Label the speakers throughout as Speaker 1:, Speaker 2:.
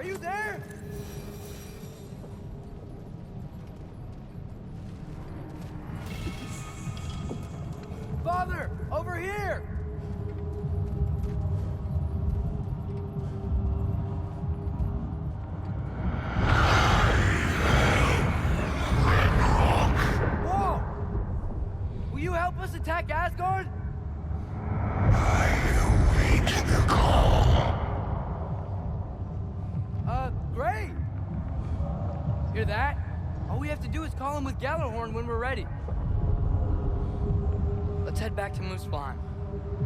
Speaker 1: Are you there? Father, over here! Whoa! Will you help us attack Asgard? Great! Hear that? All we have to do is call him with Gjallarhorn when we're ready. Let's head back to Muspelheim.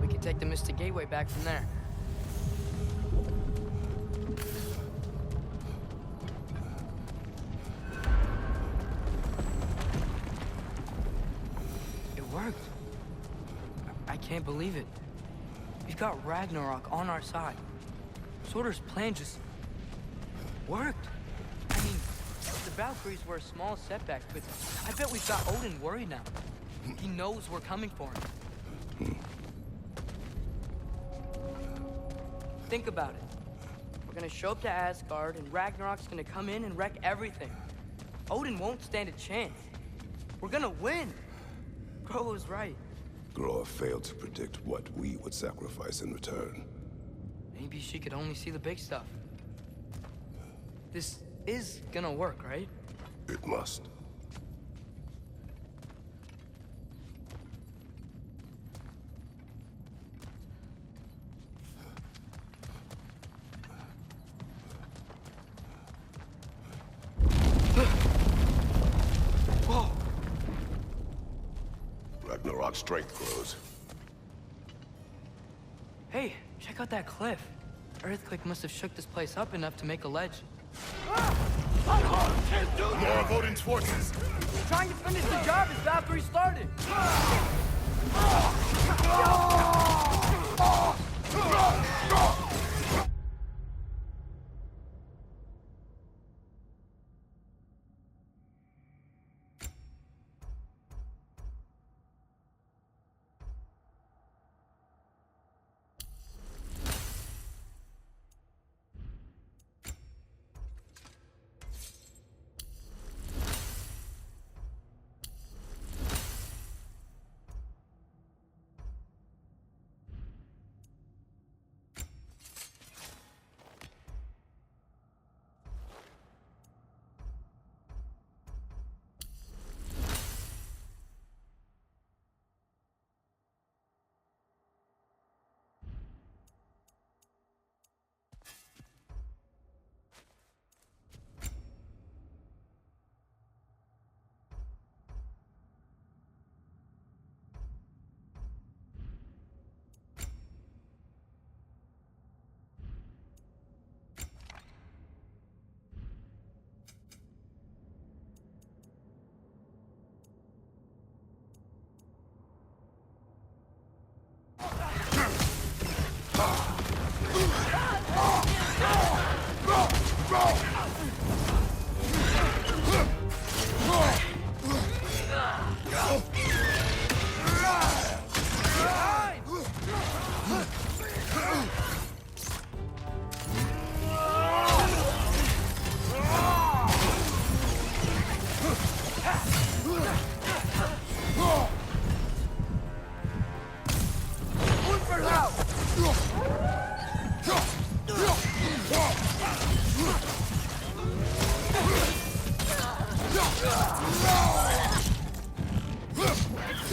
Speaker 1: We can take the Mystic Gateway back from there. It worked. I can't believe it. We've got Ragnarok on our side. Surtur's plan just worked. I mean, the Valkyries were a small setback, but I bet we've got Odin worried now. He knows we're coming for him. Think about it. We're gonna show up to Asgard, and Ragnarok's gonna come in and wreck everything. Odin won't stand a chance. We're gonna win. Groa was right.
Speaker 2: Groa failed to predict what we would sacrifice in return.
Speaker 1: Maybe she could only see the big stuff. This is gonna work, right?
Speaker 2: It must.
Speaker 1: Whoa!
Speaker 2: Ragnarok's strength grows.
Speaker 1: Hey, check out that cliff. Earthquake must have shook this place up enough to make a ledge.
Speaker 2: More of Odin's forces!
Speaker 1: Trying to finish the job as Valkyrie started!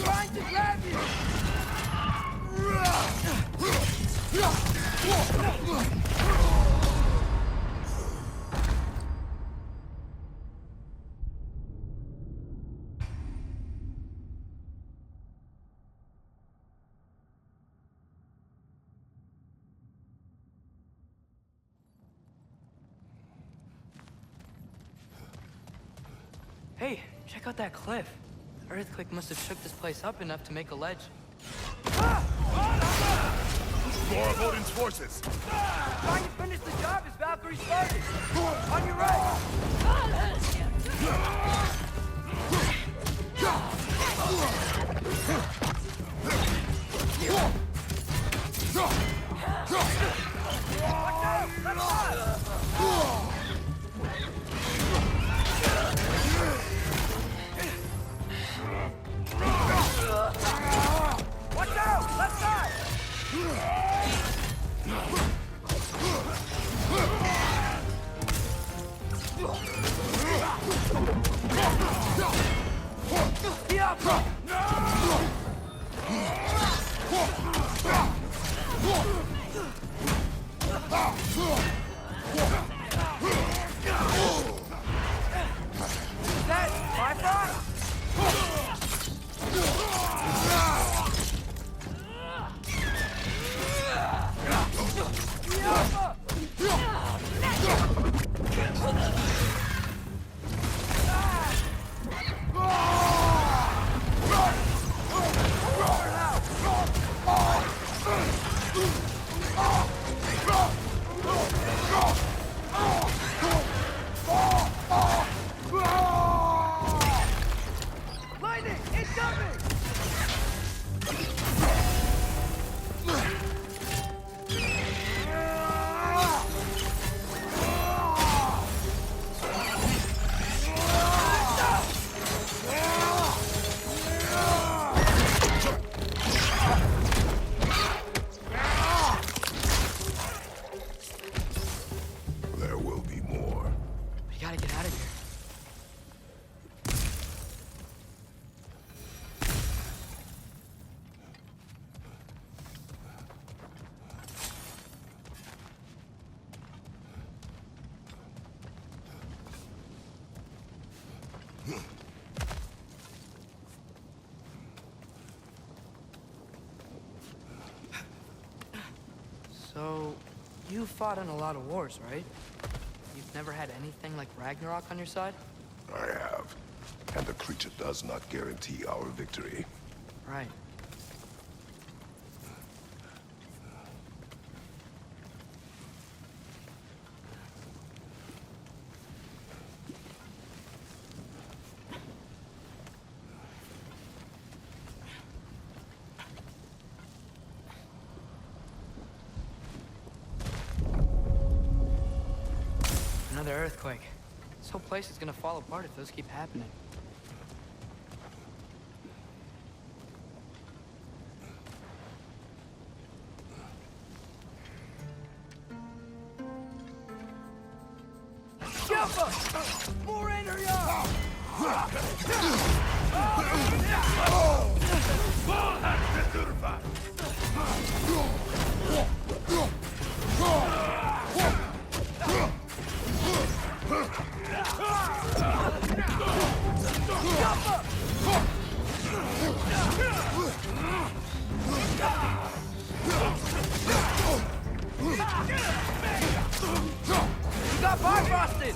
Speaker 1: Trying to grab you! Hey, check out that cliff. Earthquake must have shook this place up enough to make a ledge.
Speaker 2: More of Odin's forces!
Speaker 1: Trying to finish the job as Valkyrie started! On your right! Watch out! That Bifrost? Lightning! Incoming!
Speaker 2: There will be more.
Speaker 1: We gotta get out of here. So, you fought in a lot of wars, right? You've never had anything like Ragnarok on your side?
Speaker 2: I have. And the creature does not guarantee our victory.
Speaker 1: Right. Another earthquake. This whole place is gonna fall apart if those keep happening. Jump up! More energy! You got Bifrosted!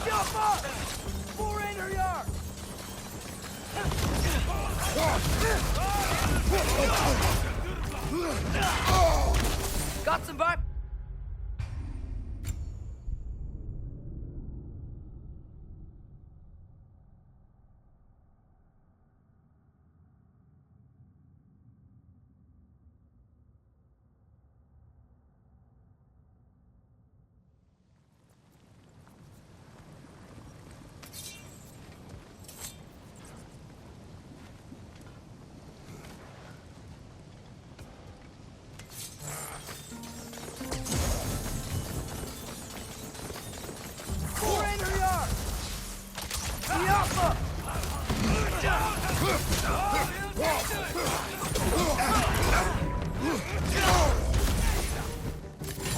Speaker 1: Jump up! More energy! Got some vibe.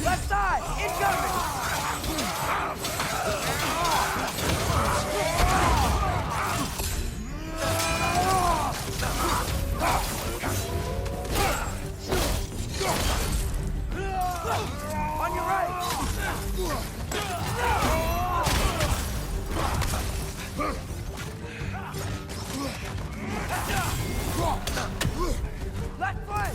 Speaker 1: Left side, incoming! On your right! Left flank!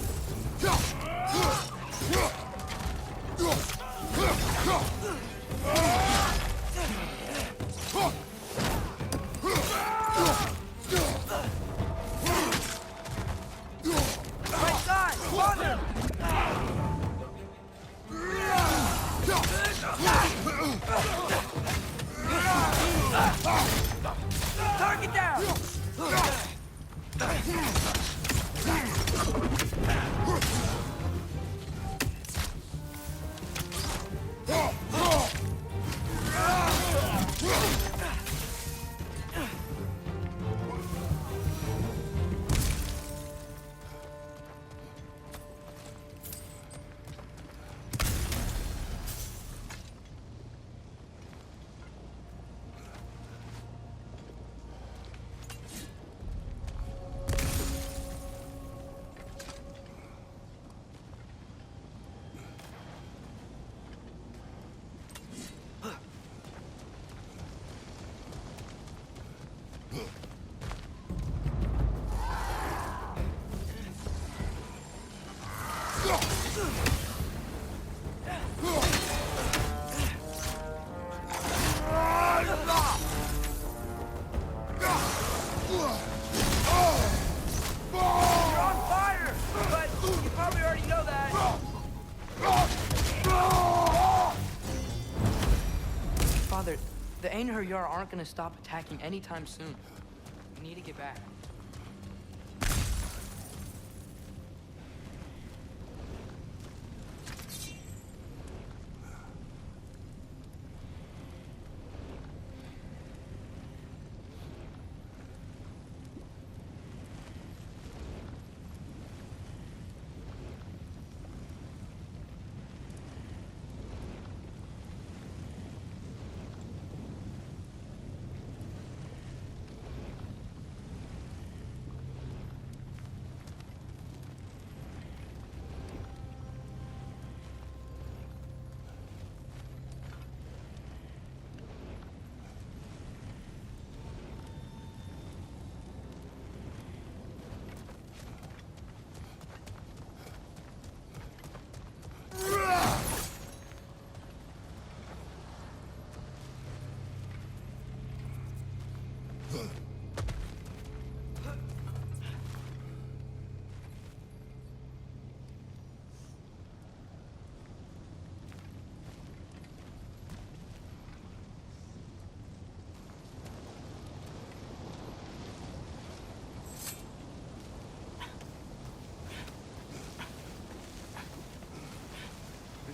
Speaker 1: on fire! But you probably already know that. Father, the Einherjar aren't gonna stop attacking anytime soon. We need to get back.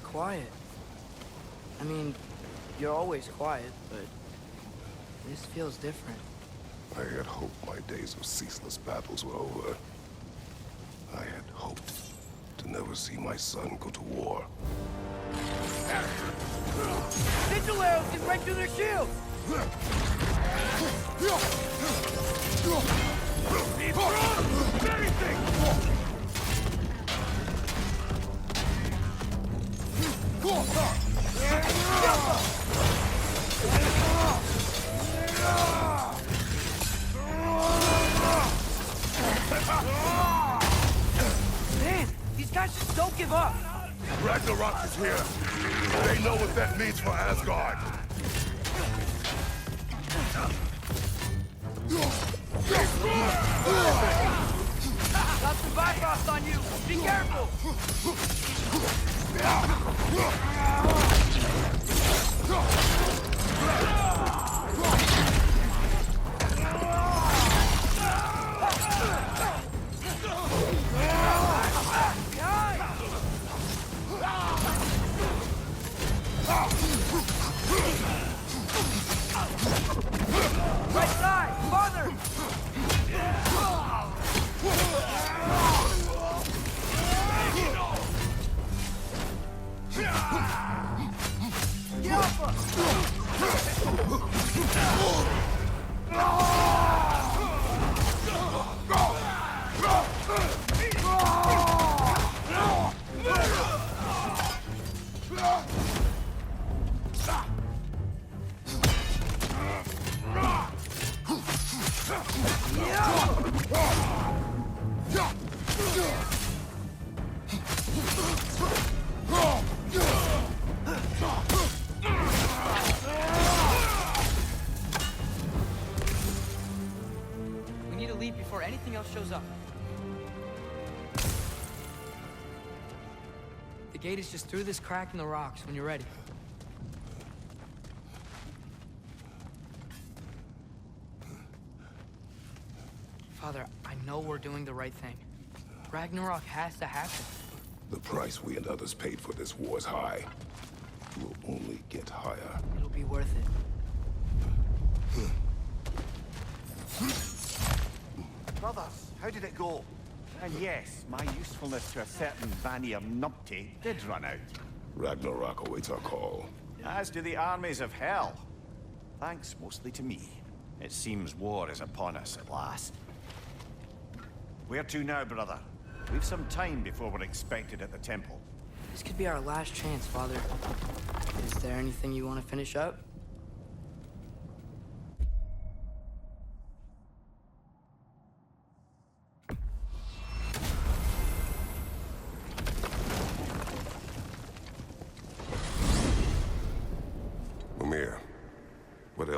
Speaker 1: Quiet. I mean, you're always quiet, but this feels different.
Speaker 2: I had hoped my days of ceaseless battles were over. I had hoped to never see my son go to war.
Speaker 1: Sigil arrows get right through their shields! Man, these guys just don't give up.
Speaker 2: Ragnarok is here. They know what that means for Asgard.
Speaker 1: Got some Bifrost on you. Be careful. Right side, farther. We need to leave before anything else shows up. The gate is just through this crack in the rocks when you're ready. Father, I know we're doing the right thing. Ragnarok has to happen.
Speaker 2: The price we and others paid for this war is high. It will only get higher.
Speaker 1: It'll be worth it.
Speaker 3: Brothers, how did it go? And yes, my usefulness to a certain Vanir numpty did run out.
Speaker 2: Ragnarok awaits our call.
Speaker 3: As do the armies of hell. Thanks mostly to me. It seems war is upon us at last. Where to now, brother? We've some time before we're expected at the temple.
Speaker 1: This could be our last chance, Father. Is there anything you want to finish up?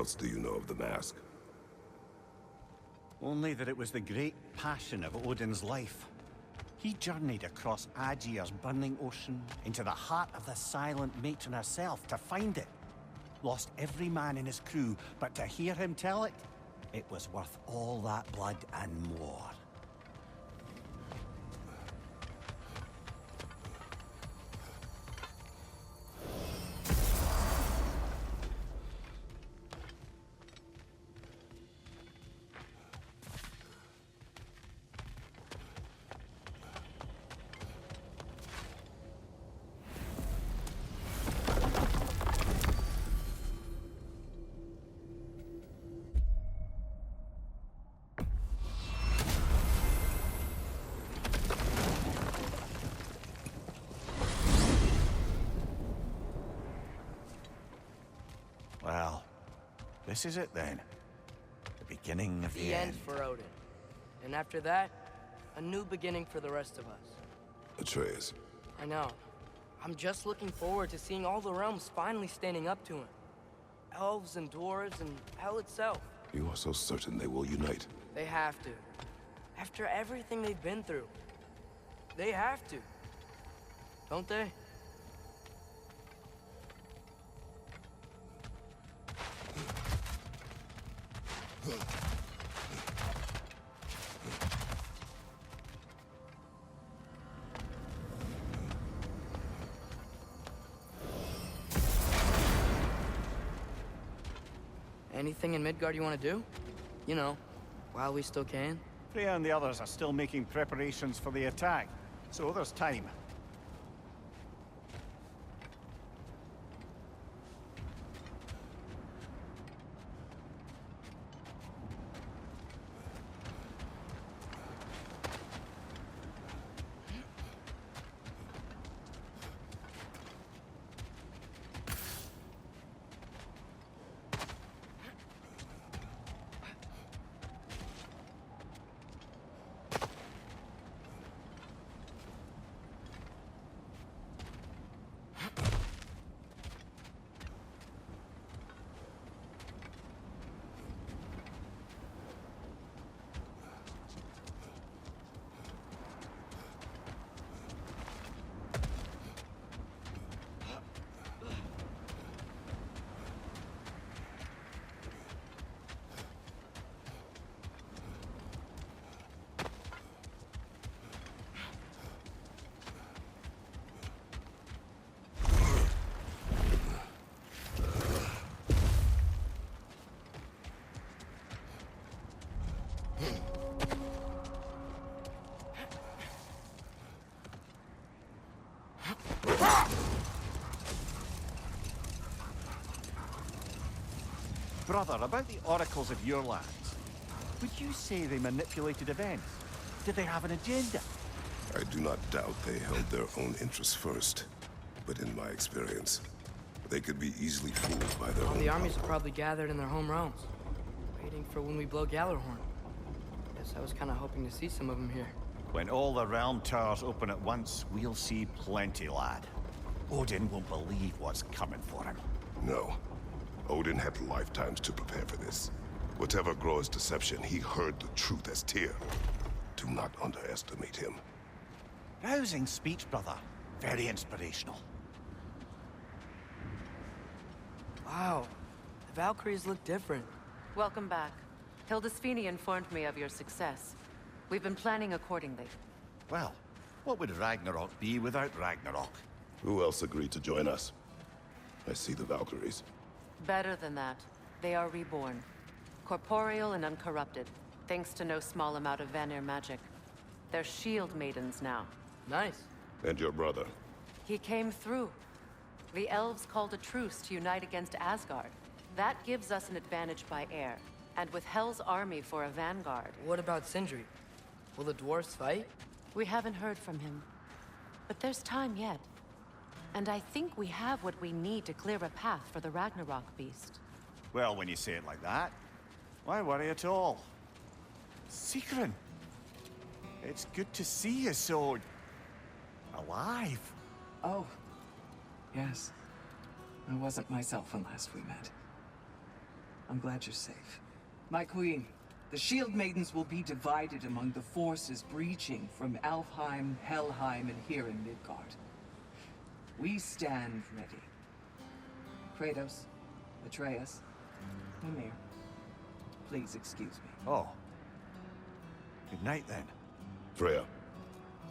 Speaker 2: else do you know of the mask?
Speaker 3: Only that it was the great passion of Odin's life. He journeyed across Aegir's burning ocean into the heart of the silent matron herself to find it. Lost every man in his crew, but to hear him tell it, it was worth all that blood and more. Well, this is it then. The beginning of the
Speaker 1: end for Odin. And after that, a new beginning for the rest of us.
Speaker 2: Atreus.
Speaker 1: I know. I'm just looking forward to seeing all the realms finally standing up to him. Elves and dwarves and hell itself.
Speaker 2: You are so certain they will unite.
Speaker 1: They have to. After everything they've been through. They have to. Don't they? Anything in Midgard you want to do? You know, while we still can.
Speaker 3: Freya and the others are still making preparations for the attack, so there's time. Brother, about the oracles of your lands, would you say they manipulated events? Did they have an agenda?
Speaker 2: I do not doubt they held their own interests first. But in my experience, they could be easily fooled by their own
Speaker 1: The armies are
Speaker 2: power.
Speaker 1: probably gathered in their home realms, waiting for when we blow Gjallarhorn. Guess I was kind of hoping to see some of them here.
Speaker 3: When all the realm towers open at once, we'll see plenty, lad. Odin won't believe what's coming for him.
Speaker 2: No. Odin had lifetimes to prepare for this. Whatever Groa's deception, he heard the truth as Tyr. Do not underestimate him.
Speaker 3: Rousing speech, brother. Very inspirational.
Speaker 1: Wow, the Valkyries look different.
Speaker 4: Welcome back. Hildisvini informed me of your success. We've been planning accordingly.
Speaker 3: Well, what would Ragnarok be without Ragnarok?
Speaker 2: Who else agreed to join us? I see the Valkyries.
Speaker 4: Better than that. They are reborn. Corporeal and uncorrupted, thanks to no small amount of Vanir magic. They're shield maidens now.
Speaker 1: Nice.
Speaker 2: And your brother?
Speaker 4: He came through. The elves called a truce to unite against Asgard. That gives us an advantage by air. And with Hel's army for a vanguard.
Speaker 1: What about Sindri? Will the dwarves fight?
Speaker 4: We haven't heard from him. But there's time yet. And I think we have what we need to clear a path for the Ragnarok beast.
Speaker 3: Well, when you say it like that, why worry at all? Sigrun! It's good to see you so... alive.
Speaker 5: Oh, yes. I wasn't myself when last we met. I'm glad you're safe. My queen, the Shield Maidens will be divided among the forces breaching from Alfheim, Helheim, and here in Midgard. We stand ready. Kratos, Atreus, Mimir, please excuse me.
Speaker 3: Oh. Good night, then.
Speaker 2: Freya,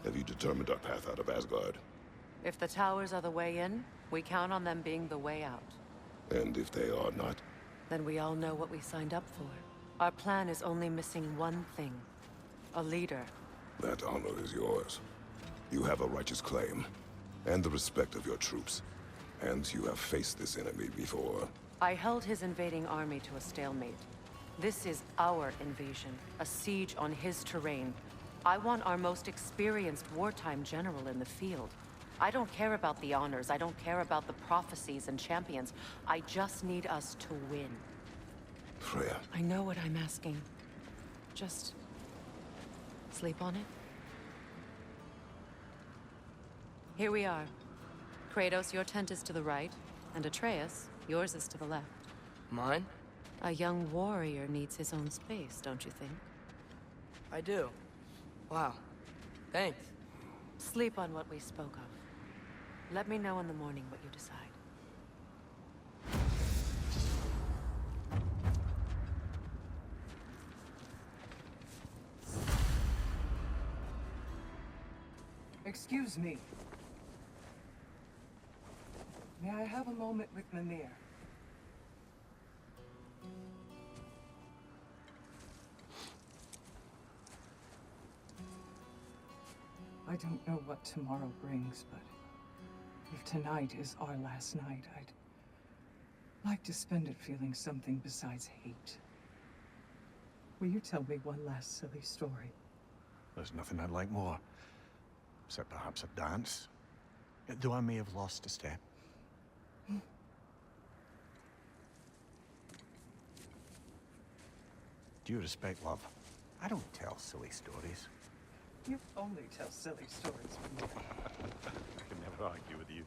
Speaker 2: have you determined our path out of Asgard?
Speaker 4: If the towers are the way in, we count on them being the way out.
Speaker 2: And if they are not?
Speaker 4: Then we all know what we signed up for. Our plan is only missing one thing. A leader.
Speaker 2: That honor is yours. You have a righteous claim, and the respect of your troops. And you have faced this enemy before.
Speaker 4: I held his invading army to a stalemate. This is our invasion, a siege on his terrain. I want our most experienced wartime general in the field. I don't care about the honors, I don't care about the prophecies and champions. I just need us to win.
Speaker 2: Freya.
Speaker 4: I know what I'm asking. Just sleep on it. Here we are. Kratos, your tent is to the right, and Atreus, yours is to the left.
Speaker 1: Mine?
Speaker 4: A young warrior needs his own space, don't you think?
Speaker 1: I do. Wow. Thanks.
Speaker 4: Sleep on what we spoke of. Let me know in the morning what you decide.
Speaker 5: Excuse me. May I have a moment with Mimir? I don't know what tomorrow brings, but if tonight is our last night, I'd like to spend it feeling something besides hate. Will you tell me one last silly story?
Speaker 3: There's nothing I'd like more. Except perhaps a dance. Though I may have lost a step. Due respect, love, I don't tell silly stories.
Speaker 5: You only tell silly stories, Mimir.
Speaker 3: I can never argue with you.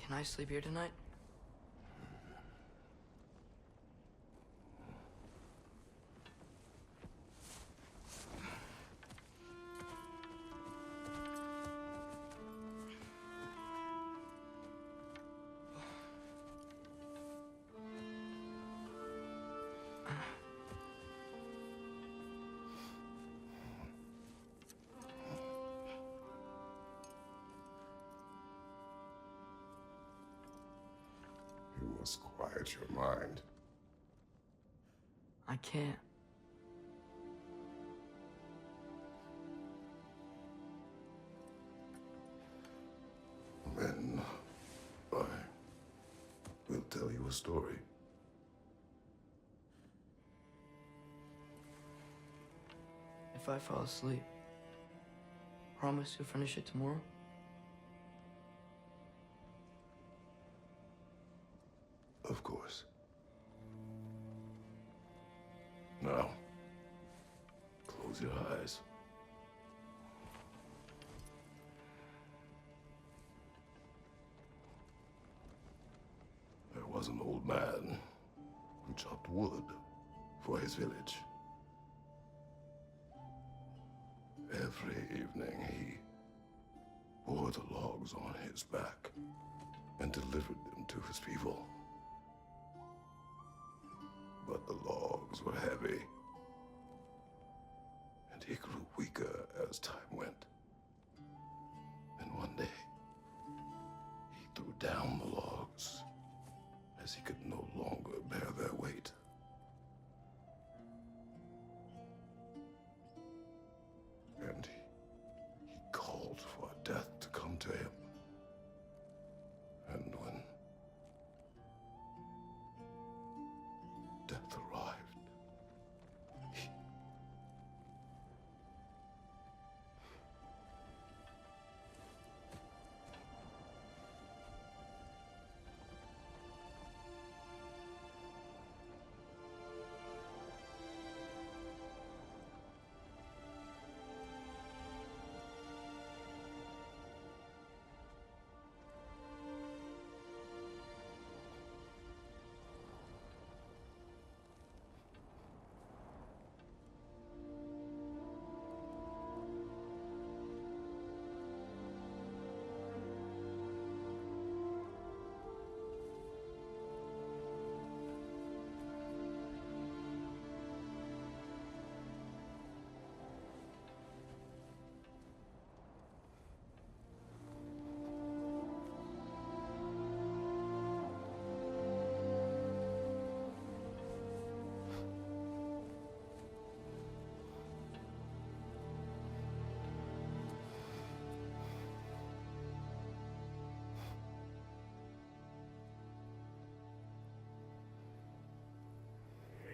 Speaker 1: Can I sleep here tonight?
Speaker 2: You must quiet your mind.
Speaker 1: I can't.
Speaker 2: Then I will tell you a story.
Speaker 1: If I fall asleep, promise you'll finish it tomorrow?
Speaker 2: Of course. Now, close your eyes. There was an old man who chopped wood for his village. Every evening he bore the logs on his back and delivered them to his people. But the logs were heavy, and he grew weaker as time went. And one day, he threw down the logs as he could no longer bear their weight. And he called for death to come to him. And when death arrived, he...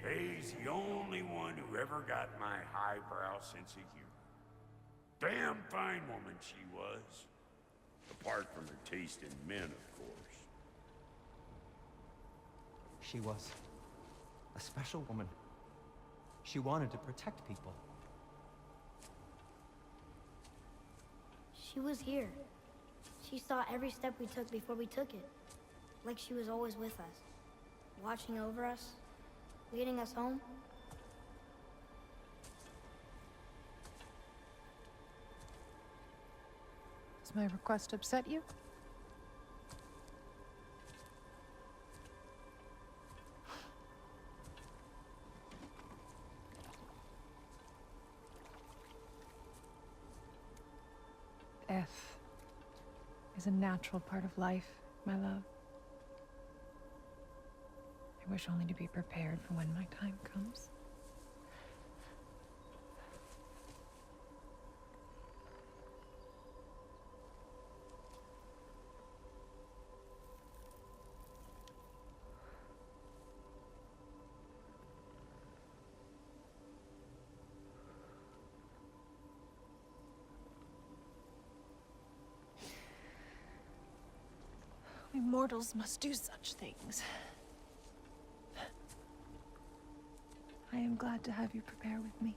Speaker 6: He's the only one who ever got my highbrow sense of humor. Damn fine woman she was. Apart from her taste in men, of course.
Speaker 7: She was a special woman. She wanted to protect people.
Speaker 8: She was here. She saw every step we took before we took it. Like she was always with us. Watching over us. Leading us home.
Speaker 9: Does my request upset you? Death is a natural part of life, my love. I wish only to be prepared for when my time comes. We mortals must do such things. I am glad to have you prepare with me.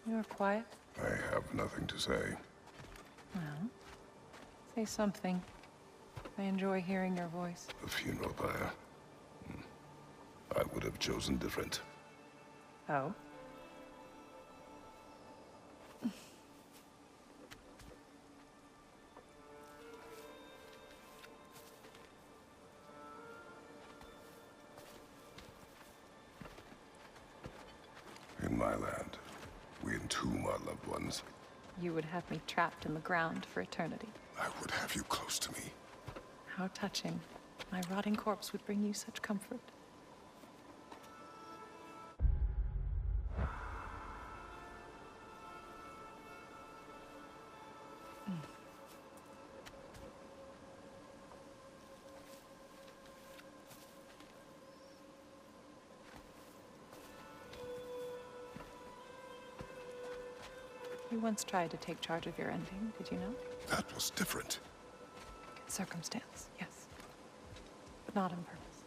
Speaker 9: You're quiet.
Speaker 2: I have nothing to say.
Speaker 9: Well, say something. I enjoy hearing your voice.
Speaker 2: The funeral pyre. I would have chosen different.
Speaker 9: Oh?
Speaker 2: In my land, we entomb our loved ones.
Speaker 9: You would have me trapped in the ground for eternity.
Speaker 2: I would have you close to me.
Speaker 9: How touching. My rotting corpse would bring you such comfort. You once tried to take charge of your ending, did you know?
Speaker 2: That was different.
Speaker 9: Circumstance, yes. But not on purpose.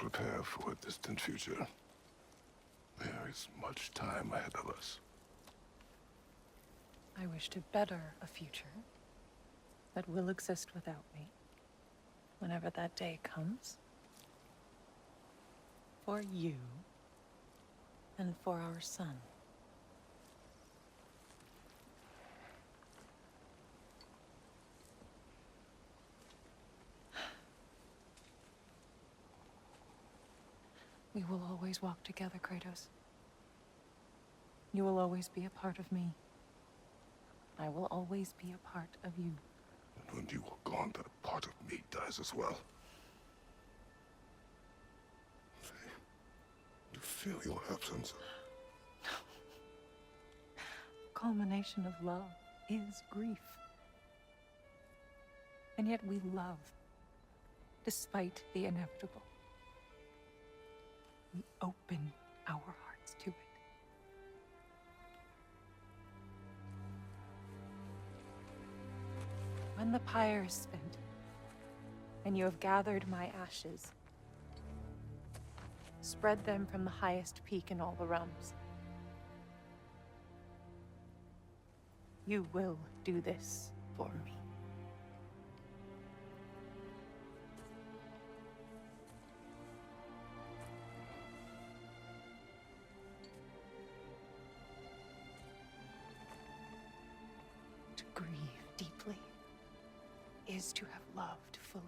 Speaker 2: prepare for a distant future. There is much time ahead of us.
Speaker 9: I wish to better a future that will exist without me, whenever that day comes. For you, and for our son. We will always walk together, Kratos. You will always be a part of me. I will always be a part of you.
Speaker 2: And when you are gone, that part of me dies as well. You feel your absence.
Speaker 9: Culmination of love is grief. And yet we love, despite the inevitable. We open our hearts to it. When the pyre is spent, and you have gathered my ashes, spread them from the highest peak in all the realms. You will do this for me. To grieve deeply is to have loved fully.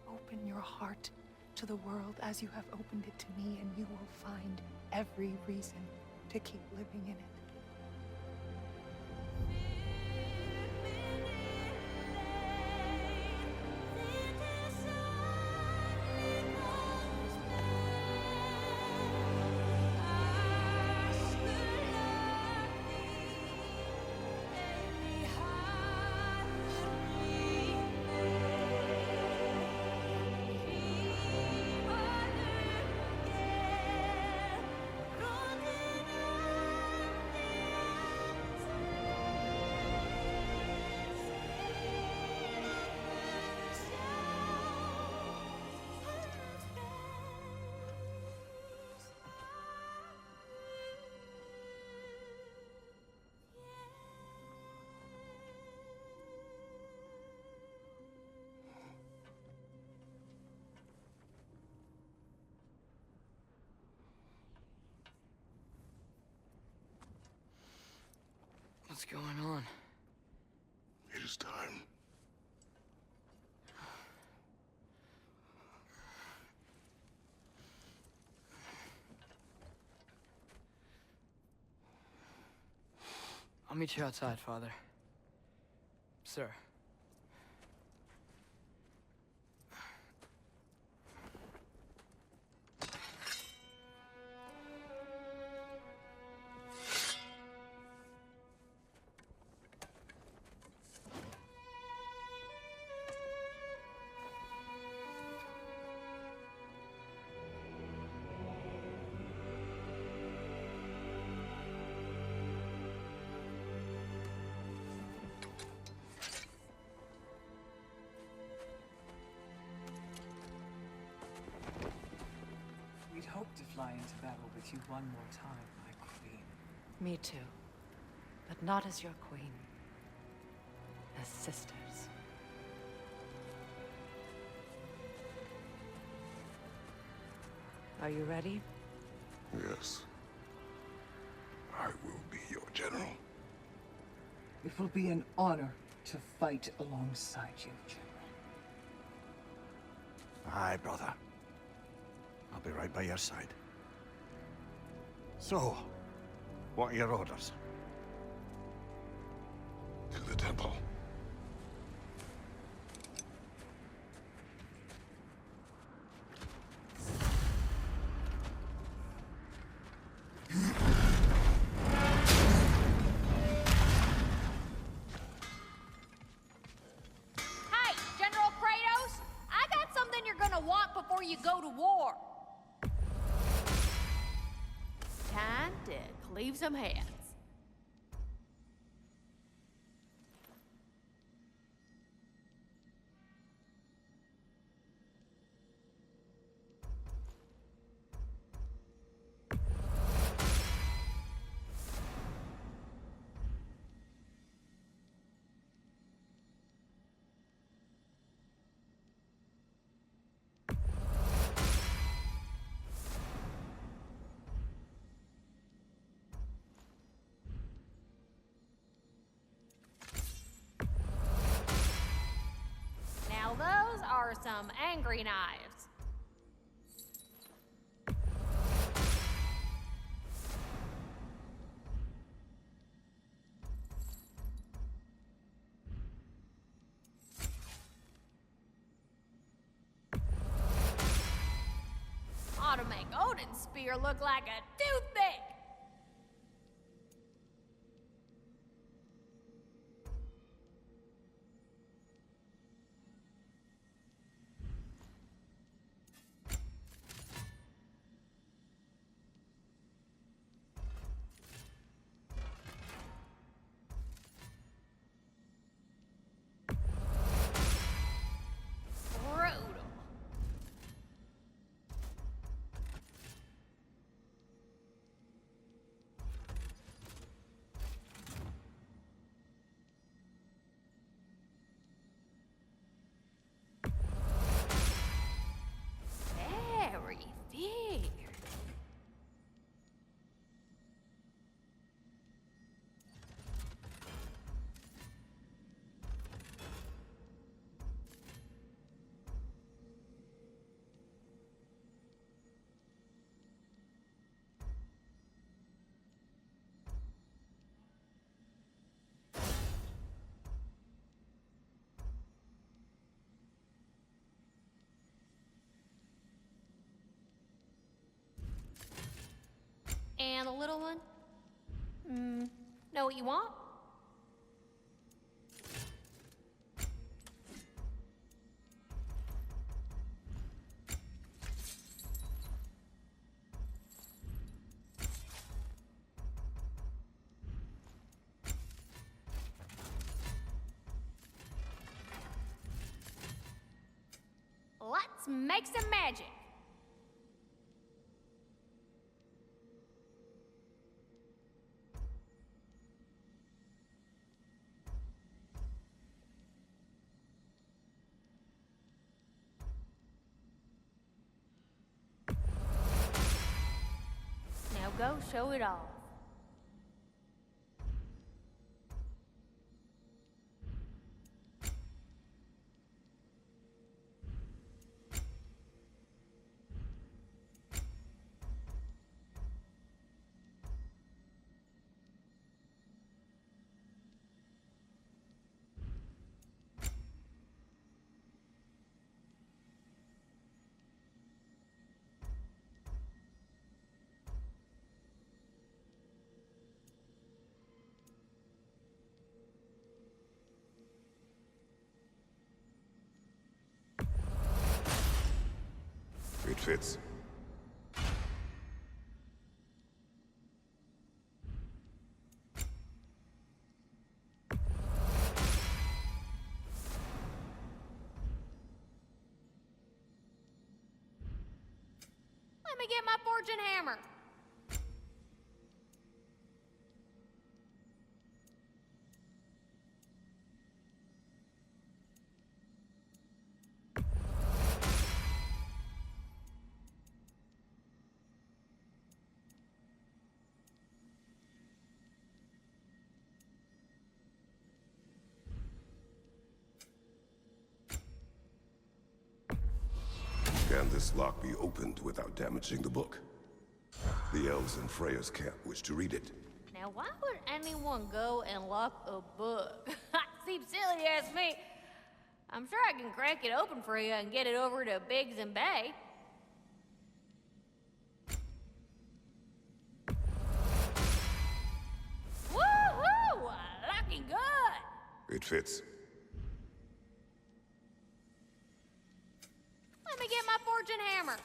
Speaker 9: Open your heart to the world as you have opened it to me, and you will find every reason to keep living in it.
Speaker 1: What's going on?
Speaker 2: It is time.
Speaker 1: I'll meet you outside, Father. Sir.
Speaker 5: We'd hoped to fly into battle with you one more time, my queen.
Speaker 4: Me too. But not as your queen. As sisters. Are you ready?
Speaker 2: Yes. I will be your general.
Speaker 5: It will be an honor to fight alongside you, General.
Speaker 3: Aye, brother. I'll be right by your side. So, what are your orders?
Speaker 2: To the temple.
Speaker 10: Hey, General Kratos! I got something you're gonna want before you go to war. Time to cleave some heads. some angry knives. Ought to make Odin's spear look like a toothpick. Brutal. Very fierce. And the little one? Know what you want? Let's make some magic. Now go show it off.
Speaker 2: It fits.
Speaker 10: Let me get my fortune hammer.
Speaker 2: Can this lock be opened without damaging the book? The elves in Freya's camp wish to read it.
Speaker 10: Now, why would anyone go and lock a book? Seems silly to ask me. I'm sure I can crack it open for you and get it over to Biggs and Bay. Woohoo! Looking good!
Speaker 2: It fits.
Speaker 10: Let me get my fortune hammer.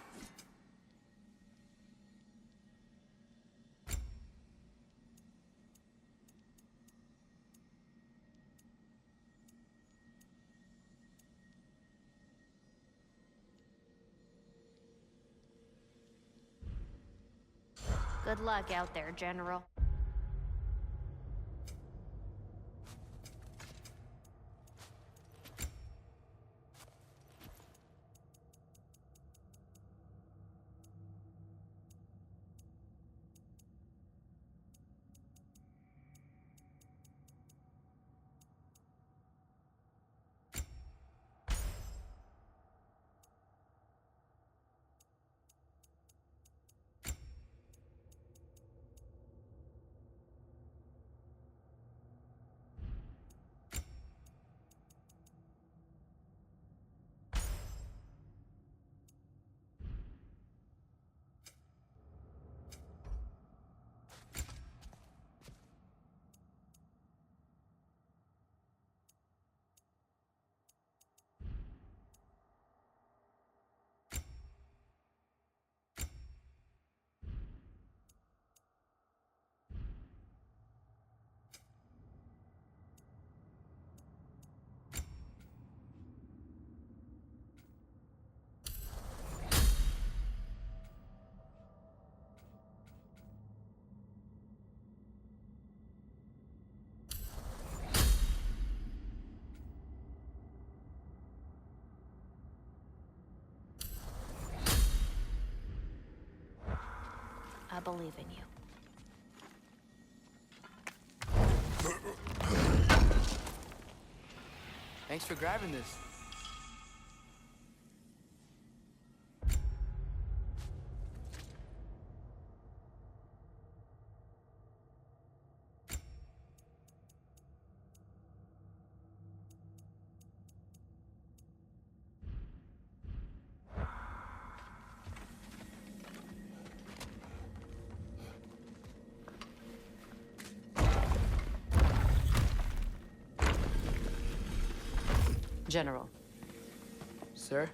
Speaker 10: Good luck out there, General. I believe in you.
Speaker 1: Thanks for grabbing this.
Speaker 4: General.
Speaker 1: Sir?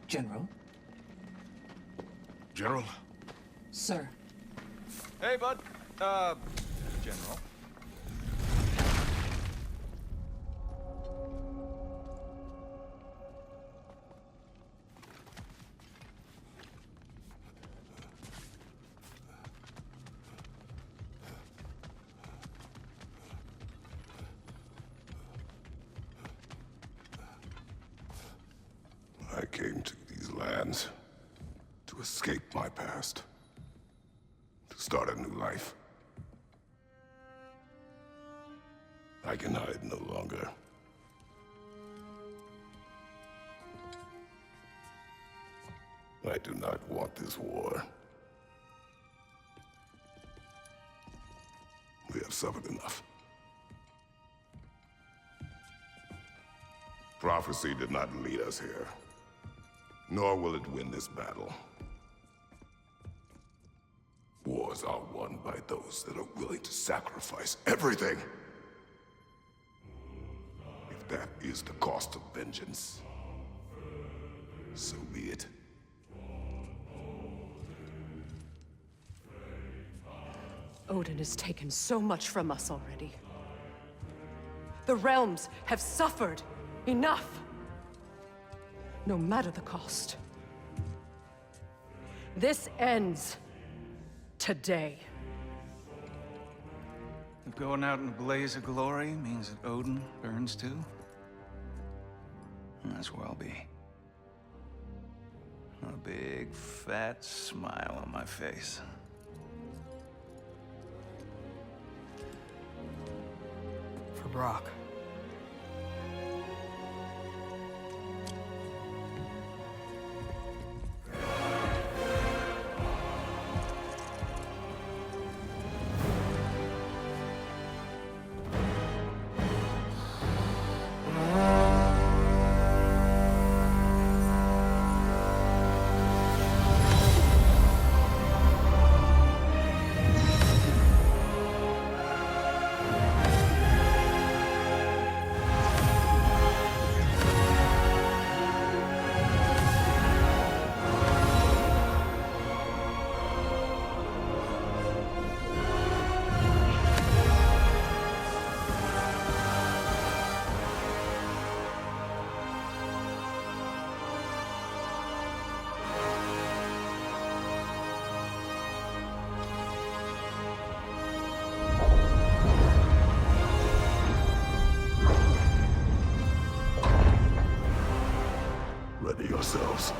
Speaker 5: General?
Speaker 2: General?
Speaker 5: Sir.
Speaker 11: Hey, bud. General.
Speaker 2: I came to these lands to escape my past, to start a new life. I can hide no longer. I do not want this war. We have suffered enough. Prophecy did not lead us here, nor will it win this battle. Wars are won by those that are willing to sacrifice everything. If that is the cost of vengeance, so be it.
Speaker 9: Odin has taken so much from us already. The realms have suffered. Enough! No matter the cost. This ends today.
Speaker 11: If going out in a blaze of glory means that Odin burns too, that's where I'll be. A big, fat smile on my face.
Speaker 1: For Brock.
Speaker 2: Ready yourselves.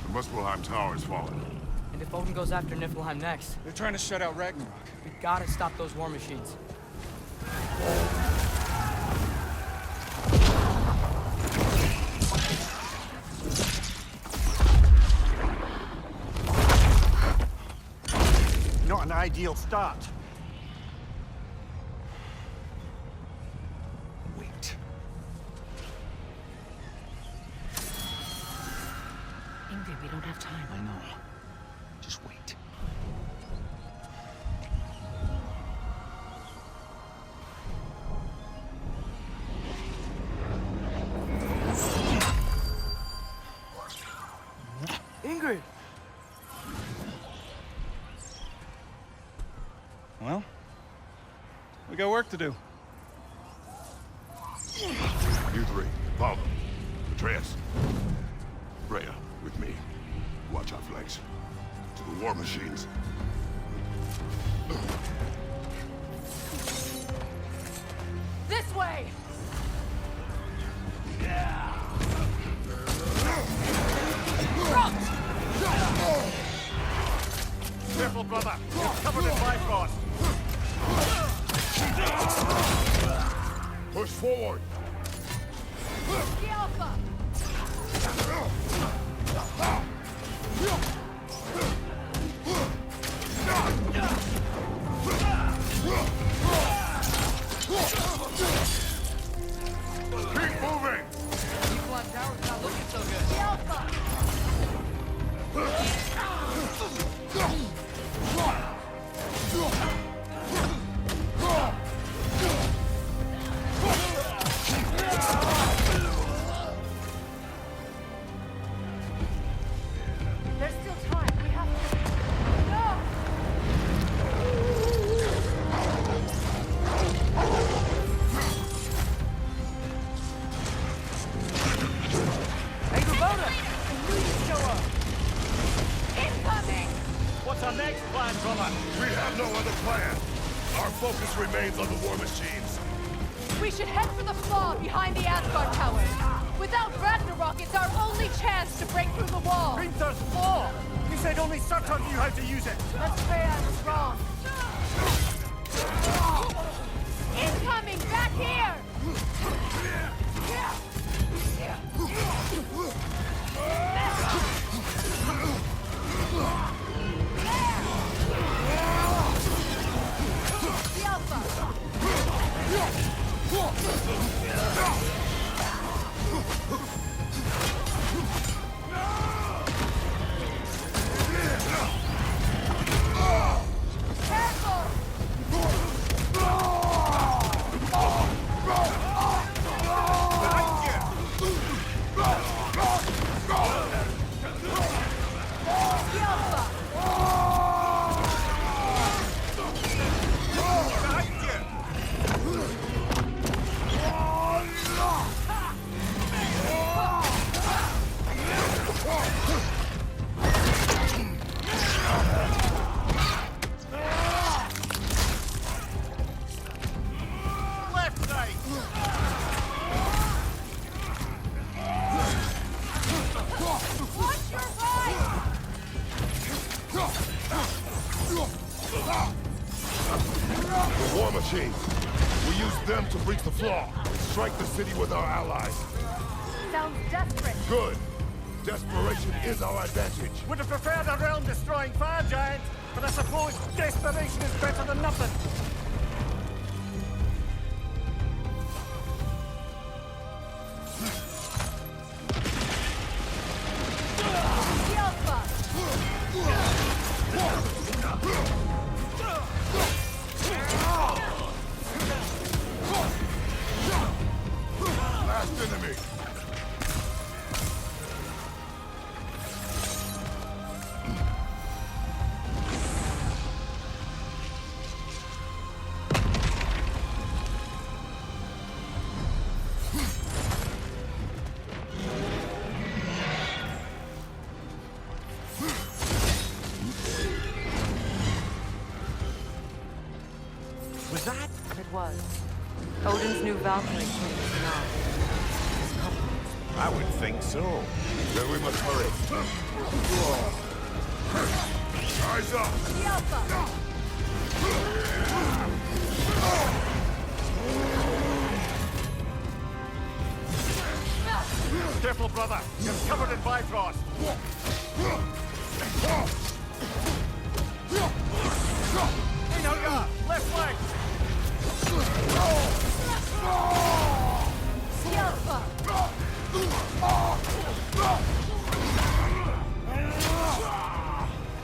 Speaker 2: The Muspelheim Tower is fallen.
Speaker 1: And if Odin goes after Niflheim next,
Speaker 11: They're trying to shut out Ragnarok.
Speaker 1: we gotta stop those war machines.
Speaker 3: Not an ideal start.
Speaker 11: Wait.
Speaker 4: Ingrid, we don't have time.
Speaker 11: I know. Just wait.
Speaker 1: Ingrid!
Speaker 11: Well, we got work to do.
Speaker 2: You three, follow. Atreus. Rhea, with me. Watch our flanks. To the war machines.
Speaker 9: This way!
Speaker 3: Careful, brother. You're covered in Bifrost.
Speaker 2: Push forward.
Speaker 9: The Alpha!
Speaker 2: Keep moving!
Speaker 1: People on tower's not looking so good.
Speaker 9: The Alpha! There's still time. We have to... No!
Speaker 1: Hey, Rabona! I knew you'd show up!
Speaker 9: Incoming!
Speaker 3: What's our next plan, brother?
Speaker 2: We have no other plan. Our focus remains on the war machines.
Speaker 9: We should head for the flaw behind the Asgard Tower. Without Ragnarok, it's our only chance to break through the wall.
Speaker 3: Gunther's flaw! You said only Surtur knew how to use it.
Speaker 9: Let's say I was wrong. Incoming! Back here! The Alpha! Careful! The Alpha!
Speaker 3: Left side!
Speaker 9: Watch your right!
Speaker 2: The war machines. We use them to breach the flaw. Strike the city with our allies.
Speaker 9: Sounds desperate.
Speaker 2: Good. Desperation is our advantage.
Speaker 3: Would have preferred a realm-destroying fire giant, but I suppose desperation is better than nothing.
Speaker 9: The Alpha!
Speaker 2: Last enemy.
Speaker 3: Was that?
Speaker 4: It was. Odin's new Valkyrie came to not.
Speaker 3: I would think so.
Speaker 2: Then we must hurry. Eyes up!
Speaker 9: The Alpha!
Speaker 3: Careful, brother. You're covered in Bifrost. Hey, now you are. Left leg.
Speaker 9: The Alpha!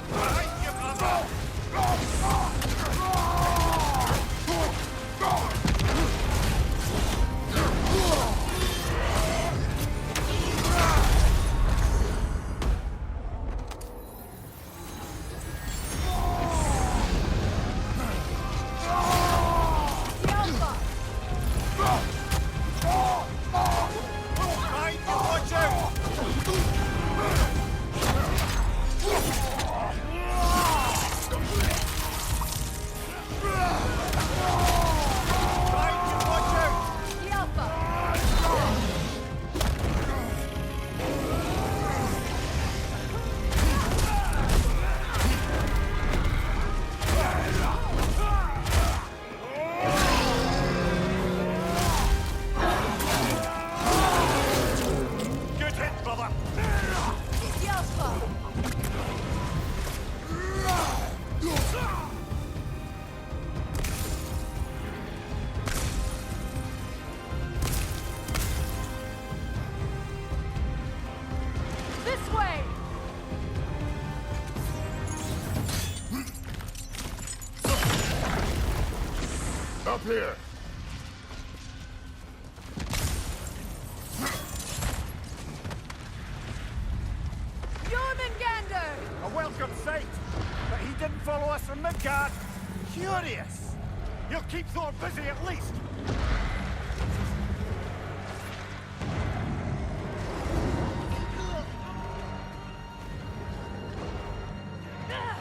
Speaker 3: Behind you, brother.
Speaker 2: Up here!
Speaker 10: Jormungandr!
Speaker 3: A welcome sight! But he didn't follow us from Midgard! Curious! He'll keep Thor busy at least!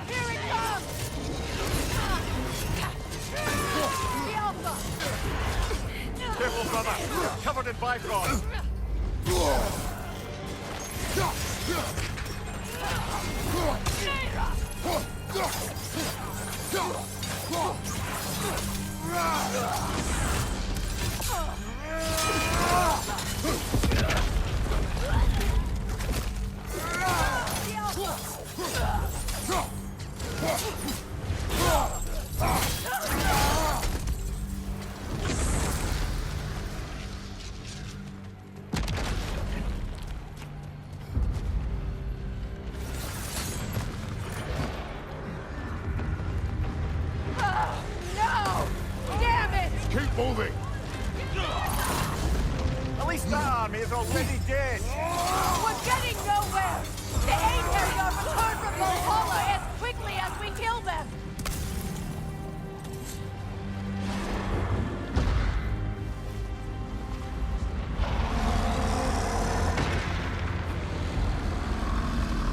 Speaker 10: Here it comes! The Alpha!
Speaker 3: Careful, brother! You're covered in Bifrost!
Speaker 10: No! Damn it!
Speaker 2: Keep moving!
Speaker 3: At least that army is already dead!
Speaker 10: We're getting nowhere! The Einherjar return from Valhalla as quickly as we kill them!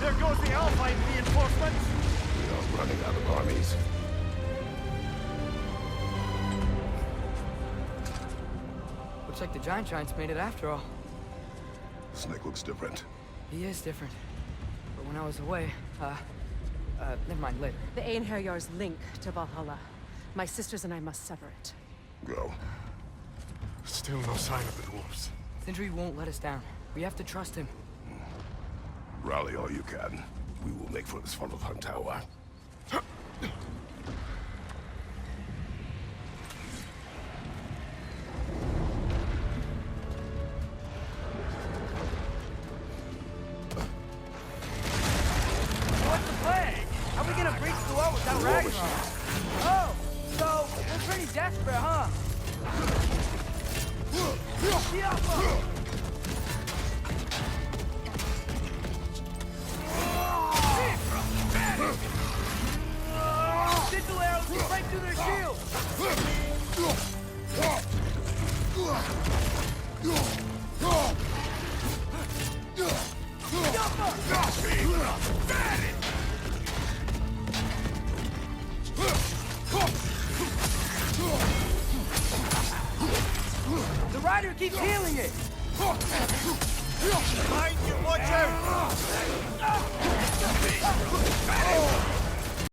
Speaker 3: There goes the Alpine reinforcements!
Speaker 2: We are running out of armies.
Speaker 1: Looks like the Giants made it after all.
Speaker 2: Snake looks different.
Speaker 1: He is different. But when I was away, never mind, later.
Speaker 9: The Einherjar's link to Valhalla. My sisters and I must sever it.
Speaker 2: Go.
Speaker 12: Still no sign of the dwarves.
Speaker 1: Sindri won't let us down. We have to trust him.
Speaker 2: Rally all you can. We will make for this funnel hunt tower.
Speaker 1: What's the plan? How are we gonna breach the wall without Ragnarok? Oh, so we're pretty desperate, huh? Sigil arrows shoot right through their shield! The rider keeps healing it!
Speaker 3: Behind you, watch out!